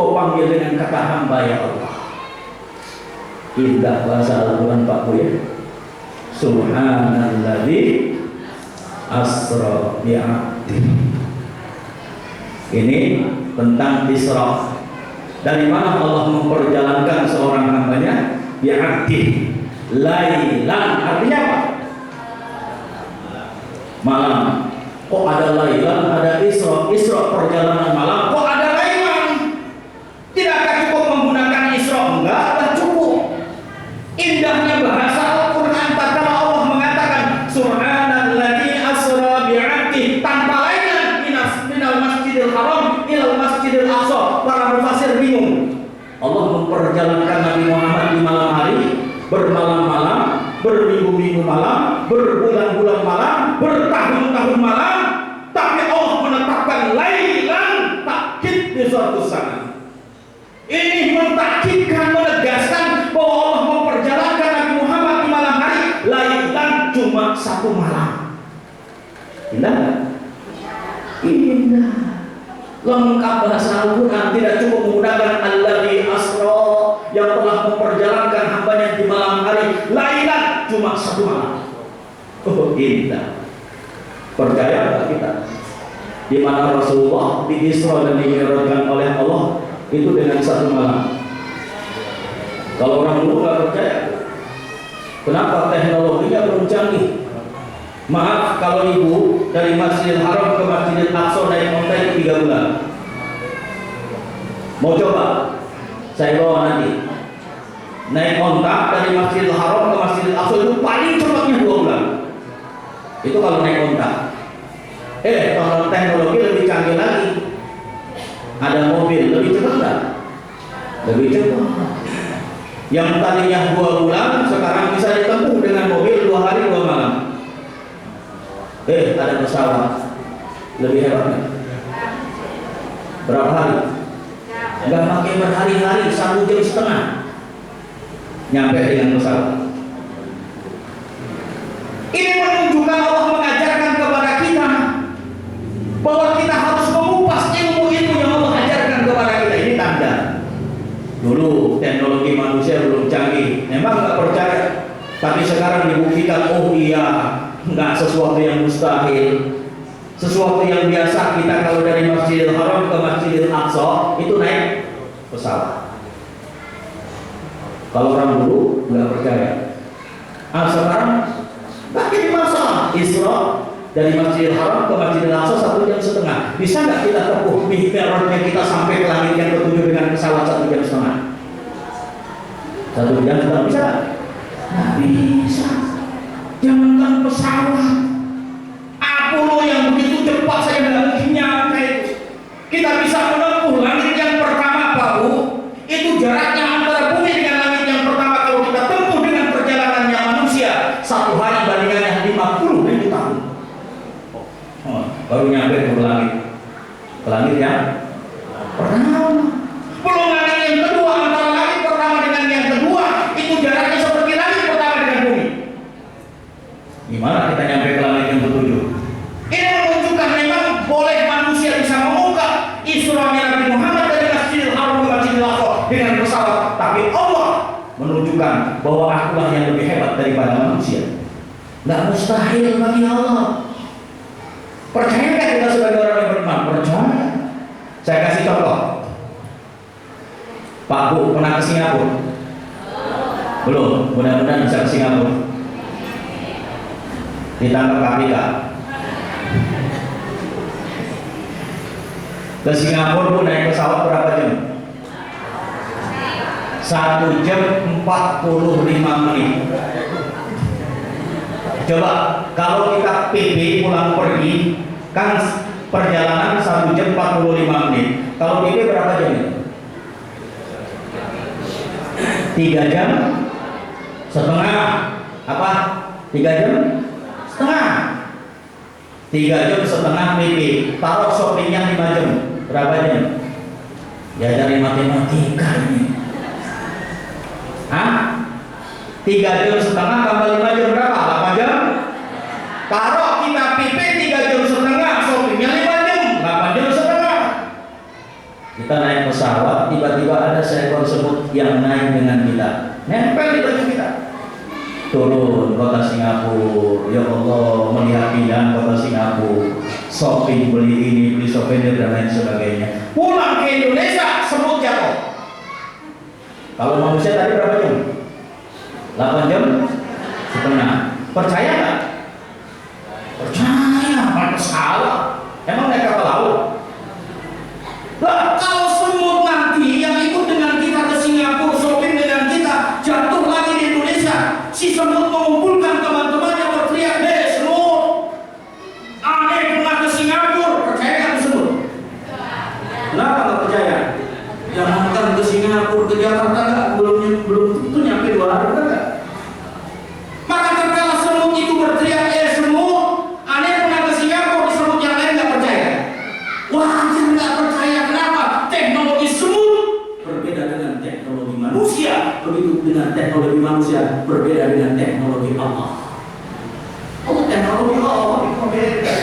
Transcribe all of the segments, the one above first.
kau panggil dengan kata hamba ya Allah. Indah bahasa Al-Quran Pak Bu ya. Subhanalladzi asra bi'abdi. Ini tentang Isra. Dari mana Allah memperjalankan seorang hambanya? Bi'abdi. Lailan artinya apa? Malam. Kok ada lailan, ada Isra? Isra perjalanan malam. Kok ada lailan? Tidakkah cukup menggunakan Isra? Enggak, tak cukup. Indahnya bahasa Al-Quran tatkala Allah mengatakan Subhanalladzi asra bi'abdi tanpa lailan minal masjidil haram ilal masjidil aqsa. Para mufasir bingung. Allah memperjalankan Nabi Muhammad di malam hari, bermalam-malam, berminggu-minggu malam, berbulan-bulan malam, bertahun-tahun malam, tapi Allah menetapkan lailan takkid di suatu saat. Ini mentakkidkan, menegaskan bahwa Allah memperjalankan Nabi Muhammad di malam hari lailan cuma satu malam. Indah nggak? Indah. Lengkap bahasa Al-Quran, tidak cukup menggunakan alladzi asra yang telah memperjalankan hambanya di malam hari lailan cuma satu malam. Oh indah. Percaya nggak kita? Di mana Rasulullah di Isra dan dimi'rajkan oleh Allah itu dengan satu malam. Kalau orang dulu nggak percaya, kenapa teknologinya belum canggih? Maaf kalau ibu dari Masjidil Haram ke Masjidil Aqsa naik onta itu 3 bulan. Mau coba? Saya bawa nanti. Naik onta dari Masjidil Haram ke Masjidil Aqsa itu paling cepatnya 2 bulan. Itu kalau naik onta. Kalau teknologi lebih canggih lagi. Ada mobil lebih cepat nggak? Lebih cepat. Yang tadinya 2 bulan sekarang bisa ditempuh dengan mobil 2 hari 2 malam. Ada pesawat lebih hebatnya. Berapa hari? Nggak pakai berhari-hari, 1 jam setengah nyampe dengan pesawat. Ini menunjukkan Allah mengajarkan kepada kita bahwa kita harus mengupas ilmu-ilmu yang Allah ajarkan kepada kita. Ini tanda. Dulu teknologi manusia belum canggih, memang nggak percaya. Tapi sekarang dibuktikan, oh iya, nggak sesuatu yang mustahil, sesuatu yang biasa. Kita kalau dari Masjidil Haram ke Masjidil Aqsa itu naik pesawat. Kalau orang dulu nggak percaya. Sekarang nggak jadi masalah. Isra dari Masjidil Haram ke Masjidil Aqsa 1 jam setengah. Bisa nggak kita tempuh mi'rajnya kita sampai ke langit yang ke-7 dengan pesawat 1 jam setengah? 1 jam setengah bisa? Nggak bisa. Jangankan pesawat, Apollo yang begitu cepat saya nggak mungkin nyampe. Kita bisa menempuh langit yang pertama, Pak Bu. Itu jaraknya antara bumi dengan langit yang pertama. Kalau kita tempuh dengan perjalanannya manusia, 1 hari bandingannya 50.000 tahun. Baru nyampe ke langit yang pertama. Belum langit yang kedua, antara langit pertama dengan yang kedua itu jaraknya seperti langit pertama dengan bumi. Gimana kita nyampe ke langit yang ke-7? Ini menunjukkan memang boleh manusia bisa mengungkap Isra Nabi Muhammad dari Masjidil Haram ke Masjidil Aqsa dengan pesawat, tapi Allah menunjukkan bahwa akulah yang lebih hebat daripada manusia. Nggak mustahil bagi Allah. Percaya nggak kita sebagai orang yang beriman? Percaya. Saya kasih contoh. Pak Bu pernah ke Singapura? Belum. Mudah-mudahan bisa ke Singapura. Ditangkap KPK. Ke Singapura Bu naik pesawat berapa jam? 1 jam 45 menit. Coba kalau kita PP pulang pergi kan perjalanan 1 jam 45 menit. Kalau PP berapa jam? 3 jam setengah. Apa? 3 jam setengah. 3 jam setengah PP. Taruh shoppingnya 5 jam. Berapa jam? Ya dari matematika ini. 3 jam setengah tambah 5 jam berapa? 8 jam? Taruh kita PP 3 jam setengah, shoppingnya 5 jam, 8 jam setengah. Kita naik pesawat, tiba-tiba ada seekor semut yang naik dengan kita, nempel di baju kita. Turun kota Singapura, ya Allah, melihat pindahan kota Singapura, shopping, beli ini, beli souvenir dan lain sebagainya. Pulang ke Indonesia, semut jatuh. Kalau manusia tadi berapa jam? 8 jam setengah. Percaya nggak? Percaya, mana salah? Emang naik kapal laut? Lah, kalau semut nanti yang ikut dengan kita ke Singapura, shopping dengan kita, jatuh lagi di Indonesia, si semut mengumpulkan teman-temannya berteriak, "Hei semut, aneh pernah ke Singapura." Percaya nggak semut? Kenapa nggak percaya? Jangankan ke Singapura, ke Jakarta nggak, belum tentu nyampe 2 hari kan? Maka tatkala semut itu berteriak, "Eh semut, aneh pernah ke Singapura," di semut yang lain nggak percaya. Wajar nggak percaya. Kenapa? Teknologi semut berbeda dengan teknologi manusia. Begitu dengan teknologi manusia berbeda dengan teknologi Allah. Oh, teknologi Allah itu beda.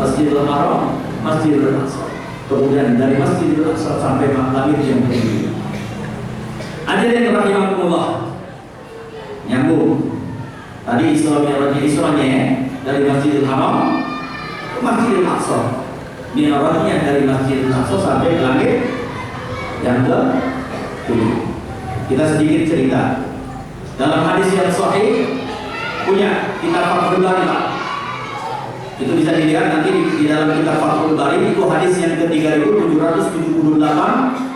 Masjidil Haram, Masjidil Aqsa. Kemudian dari Masjidil Aqsa sampai langit yang tinggi. Hadirin rahimakumullah. Nyambung. Tadi Isra'nya dari Masjidil Haram ke Masjidil Aqsa. Mi'rajnya dari Masjidil Aqsa sampai ke langit yang ke-7. Kita sedikit cerita. Dalam hadis yang sahih punya kitab Fathul Bari, Pak. Itu bisa dilihat nanti di dalam kitab Fathul Bari, itu hadis yang ke-3778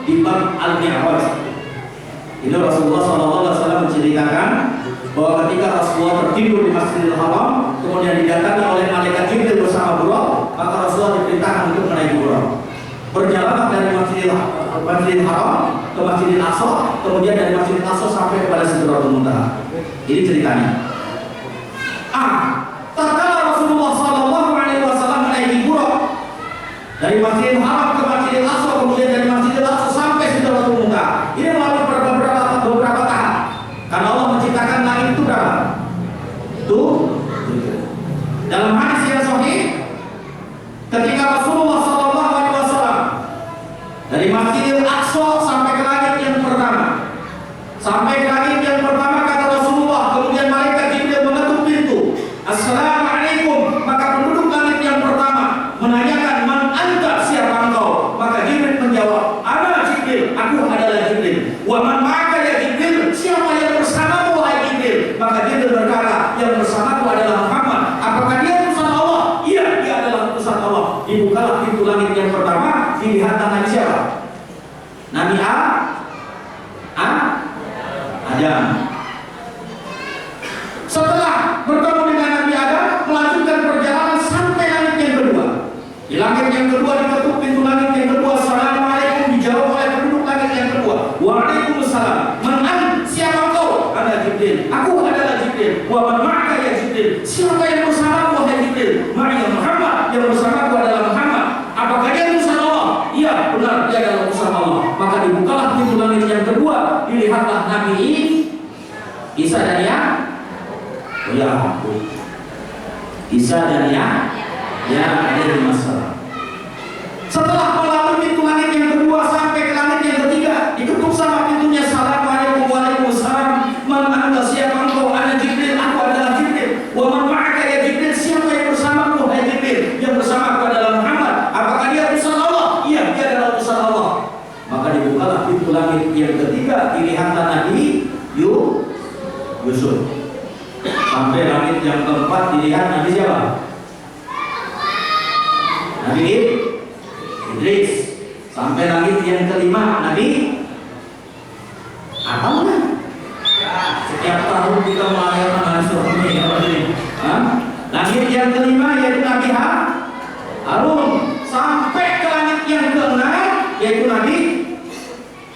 di bab Al-Mi'raj. Ini Rasulullah SAW menceritakan bahwa ketika Rasulullah tertidur di Masjidil Haram, kemudian didatangi oleh malaikat Jibril bersama Buraq, maka Rasulullah diperintahkan untuk menaiki Buraq. Berjalanlah dari Masjidil Haram ke Masjidil Aqsa, kemudian dari Masjidil Aqsa sampai kepada Sidratul Muntaha. Ini ceritanya. Tatkala Rasulullah SAW menaiki Buraq dari Masjidil Haram ke Masjidil Aqsa, kemudian dari Masjidil Aqsa sampai Sidratul Muntaha. Ini melalui beberapa tahap. Karena Allah menciptakan langit itu berapa? Itu dalam hadis yang sahih, ketika Rasulullah SAW dari Masjidil Aqsa sampai ke langit yang pertama, kata Rasulullah, kemudian malaikat Jibril mengetuk pintu. Assalamualaikum. Maka penduduk langit yang pertama menanyakan, "Man anta, siapa engkau?" Maka Jibril menjawab, "Ana Jibril, aku adalah Jibril." "Wa man ma'aka ya Jibril, siapa yang bersamamu wahai Jibril?" Maka Jibril berkata, "Yang bersamaku adalah Muhammad." "Apakah dia utusan Allah?" "Iya, dia adalah utusan Allah." Dibukalah pintu langit yang pertama, dilihatlah Nabi siapa? Nabi Adam. Setelah bertemu dengan Nabi Adam, melanjutkan perjalanan sampai langit yang kedua. Di langit yang kedua diketuk pintu langit yang kedua. Assalamualaikum, dijawab oleh penduduk langit yang kedua. Waalaikumsalam. "Man siapa engkau?" "Ana Jibril." "Aku adalah Jibril." "Wa man ma'aka ya Jibril." "Siapa yang bersamamu wahai Jibril?" "Ma'iya Muhammad." "Yang bersamaku adalah Muhammad." "Apakah dia utusan Allah?" "Iya, benar, dia adalah utusan Allah." Maka dibukalah pintu langit yang kedua, dilihatlah Nabi Isa dan Isa dan ya alaihi wassalam. Setelah melalui pintu langit yang kedua sampai ke langit yang ketiga, diketuk sama pintunya. Assalamualaikum. Waalaikumsalam. "Man anta, siapa engkau?" "Ana Jibril." "Aku adalah Jibril." "Wa man ma'aka ya Jibril." "Siapa yang bersamamu hai Jibril?" "Yang bersamaku adalah Muhammad." "Apakah dia utusan Allah?" "Iya, dia adalah utusan Allah." Maka dibukalah pintu langit yang ketiga, dilihatlah Nabi Yusuf. Sampai langit yang keempat dilihat Nabi siapa? Nabi Idris. Sampai langit yang kelima Nabi Adam kan? Setiap tahun kita merayakan hari suami ya Pak. Langit yang kelima yaitu Nabi Harun. Sampai ke langit yang keenam yaitu Nabi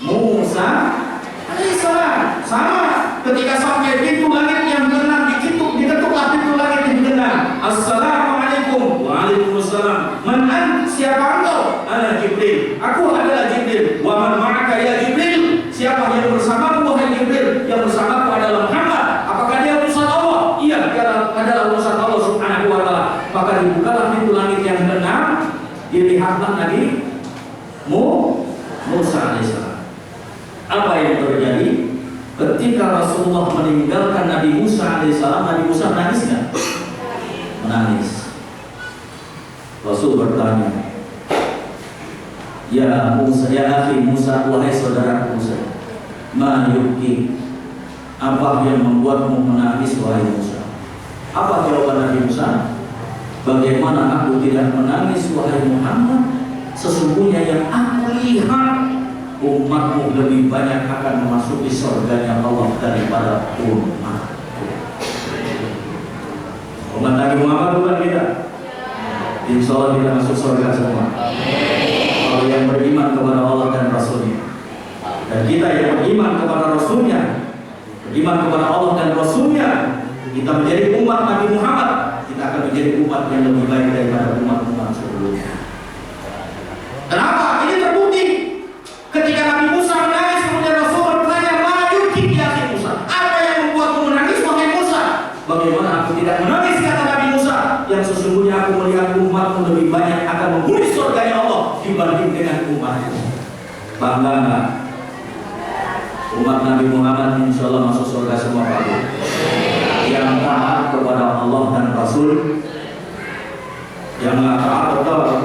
Musa alaihissalam. Sama, ketika sampai pintu langit yang keenam, diketuklah pintu langit yang keenam. Assalamualaikum. Waalaikumsalam. "Man anta, siapa engkau?" "Ana Jibril." "Aku adalah Jibril." "Wa man ma'aka ya Jibril." "Siapa yang bersamaku wahai Jibril?" "Yang bersamaku adalah Muhammad." "Apakah dia utusan Allah?" "Iya, dia adalah utusan Allah Subhanahu wa taala." Maka dibukalah pintu langit yang keenam, dilihatlah Nabi Musa alaihissalam. Apa yang terjadi? Ketika Rasulullah meninggalkan Nabi Musa alaihissalam, Nabi Musa menangis nggak? Menangis. Rasul bertanya, ya Musa, ya akhi Musa, wahai saudara Musa, ma yubki, apa yang membuatmu menangis wahai Musa? Apa jawaban Nabi Musa? Bagaimana aku tidak menangis wahai Muhammad? Sesungguhnya yang aku lihat, umatmu lebih banyak akan memasuki surganya Allah daripada umatku. Umat Nabi Muhammad bukan kita? Insya Allah kita masuk surga semua. Kalau yang beriman kepada Allah dan Rasulnya, dan kita yang beriman kepada Rasulnya, beriman kepada Allah dan Rasulnya, kita menjadi umat Nabi Muhammad, kita akan menjadi umat yang lebih baik daripada umat-umat sebelumnya. Kenapa? Ini terbukti ketika Nabi Musa menangis, kemudian Rasul bertanya, mana yubki ya Musa? Apa yang membuatmu menangis wahai Musa? Bagaimana aku tidak menangis, kata Nabi Musa, yang sesungguhnya aku melihat umatmu lebih banyak akan menghuni surganya Allah dibanding dengan umatku. Bangga nggak? Umat Nabi Muhammad insya Allah masuk surga semua Pak Bu. Yang taat kepada Allah dan Rasul, yang nggak taat kepada